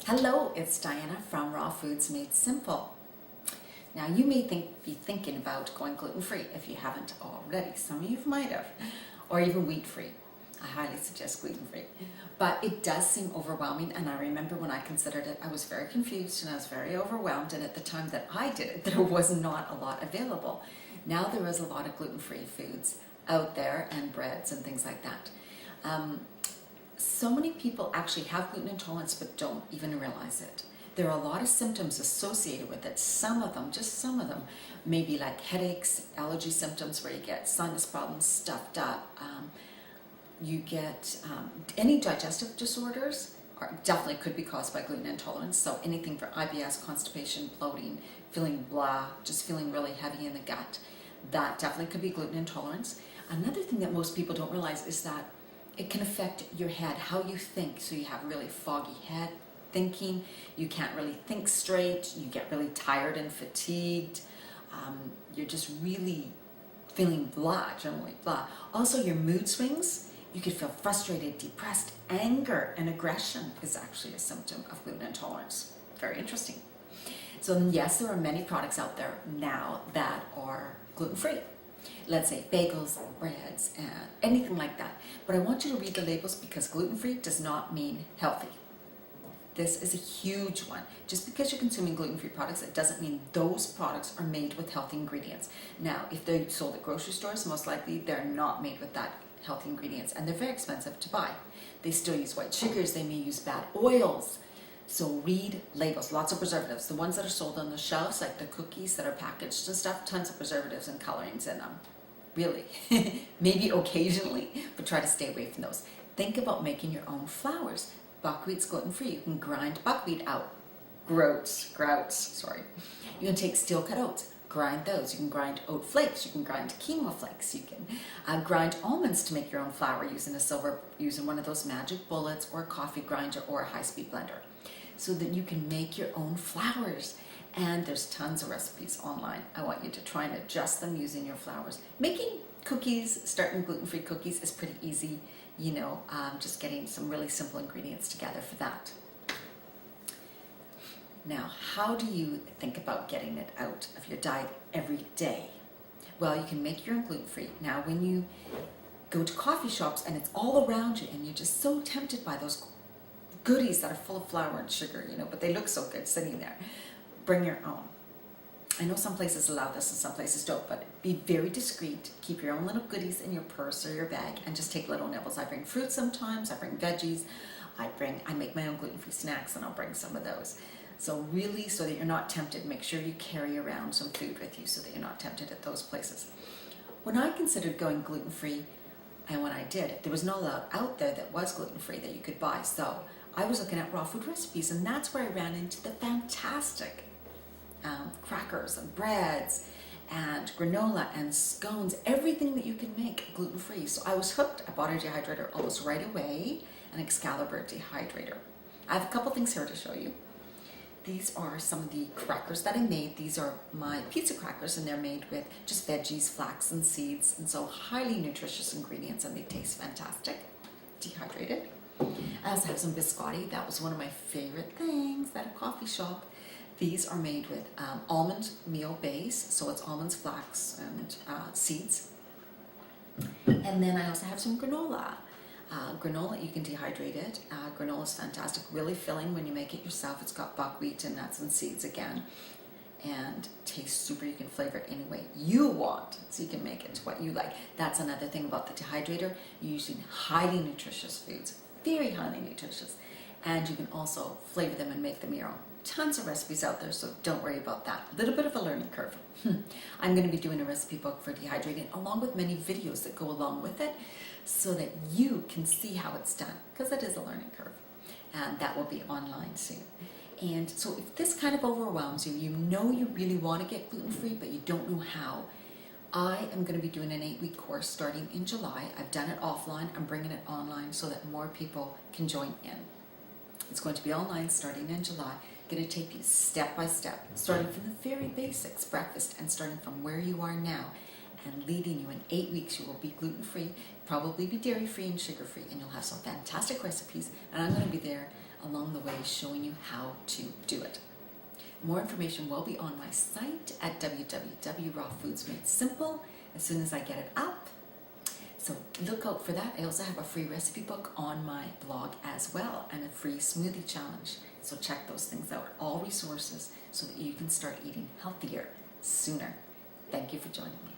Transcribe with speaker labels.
Speaker 1: Hello, it's Diana from Raw Foods Made Simple. Now you may be thinking about going gluten-free if you haven't already. Some of you might have, or even wheat-free. I highly suggest gluten-free. But it does seem overwhelming, and I remember when I considered it, I was very confused and I was very overwhelmed, and at the time that I did it, there was not a lot available. Now there is a lot of gluten-free foods out there and breads and things like that. So many people actually have gluten intolerance but don't even realize it. There are a lot of symptoms associated with it. Some of them, just some of them, may be like headaches, allergy symptoms where you get sinus problems, stuffed up. You get any digestive disorders definitely could be caused by gluten intolerance. So anything for IBS, constipation, bloating, feeling blah, just feeling really heavy in the gut, that definitely could be gluten intolerance. Another thing that most people don't realize is that it can affect your head, how you think. So you have really foggy head thinking, you can't really think straight, you get really tired and fatigued, you're just really feeling blah, generally blah. Also your mood swings, you could feel frustrated, depressed, anger, and aggression is actually a symptom of gluten intolerance. Very interesting. So yes, there are many products out there now that are gluten-free. Let's say bagels, breads, and anything like that. But I want you to read the labels because gluten-free does not mean healthy. This is a huge one. Just because you're consuming gluten-free products, it doesn't mean those products are made with healthy ingredients. Now, if they're sold at grocery stores, most likely they're not made with that healthy ingredients, and they're very expensive to buy. They still use white sugars, they may use bad oils. So read labels, lots of preservatives. The ones that are sold on the shelves, like the cookies that are packaged and stuff, tons of preservatives and colorings in them. Really. Maybe occasionally, but try to stay away from those. Think about making your own flours. Buckwheat's gluten-free. You can grind buckwheat out. Grouts, sorry. You can take steel-cut oats, grind those. You can grind oat flakes. You can grind quinoa flakes. You can grind almonds to make your own flour using one of those magic bullets or a coffee grinder or a high-speed blender, so that you can make your own flours. And there's tons of recipes online. I want you to try and adjust them using your flours. Making cookies, starting gluten-free cookies is pretty easy, just getting some really simple ingredients together for that. Now, how do you think about getting it out of your diet every day? Well, you can make your own gluten-free. Now, when you go to coffee shops and it's all around you and you're just so tempted by those goodies that are full of flour and sugar, but they look so good sitting there. Bring your own. I know some places allow this and some places don't, but be very discreet. Keep your own little goodies in your purse or your bag and just take little nibbles. I bring fruit sometimes, I bring veggies, I make my own gluten-free snacks and I'll bring some of those. So really, so that you're not tempted, make sure you carry around some food with you so that you're not tempted at those places. When I considered going gluten-free, and when I did, there was no lot out there that was gluten-free that you could buy. So I was looking at raw food recipes, and that's where I ran into the fantastic crackers and breads and granola and scones, everything that you can make gluten-free. So I was hooked. I bought a dehydrator almost right away, an Excalibur dehydrator. I have a couple things here to show you. These are some of the crackers that I made. These are my pizza crackers, and they're made with just veggies, flax, and seeds, and so highly nutritious ingredients, and they taste fantastic, dehydrated. I also have some biscotti. That was one of my favorite things at a coffee shop. These are made with almond meal base, so it's almonds, flax, and seeds. And then I also have some granola. Granola, you can dehydrate it. Granola is fantastic, really filling when you make it yourself. It's got buckwheat and nuts and seeds again, and tastes super. You can flavor it any way you want, so you can make it to what you like. That's another thing about the dehydrator. You're using highly nutritious foods, very highly nutritious, and you can also flavor them and make them your own. Tons of recipes out there, so don't worry about that. A little bit of a learning curve. I'm going to be doing a recipe book for dehydrating along with many videos that go along with it so that you can see how it's done, because it is a learning curve, and that will be online soon. And so if this kind of overwhelms you, you really want to get gluten-free but you don't know how, I am going to be doing an 8-week course starting in July. I've done it offline. I'm bringing it online so that more people can join in. It's going to be online starting in July. Going to take you step by step, starting from the very basics, breakfast, and starting from where you are now, and leading you in 8 weeks. You will be gluten-free, probably be dairy-free and sugar-free, and you'll have some fantastic recipes, and I'm going to be there along the way showing you how to do it. More information will be on my site at www.rawfoodsmadesimple as soon as I get it up. So look out for that. I also have a free recipe book on my blog as well, and a free smoothie challenge. So check those things out. All resources so that you can start eating healthier sooner. Thank you for joining me.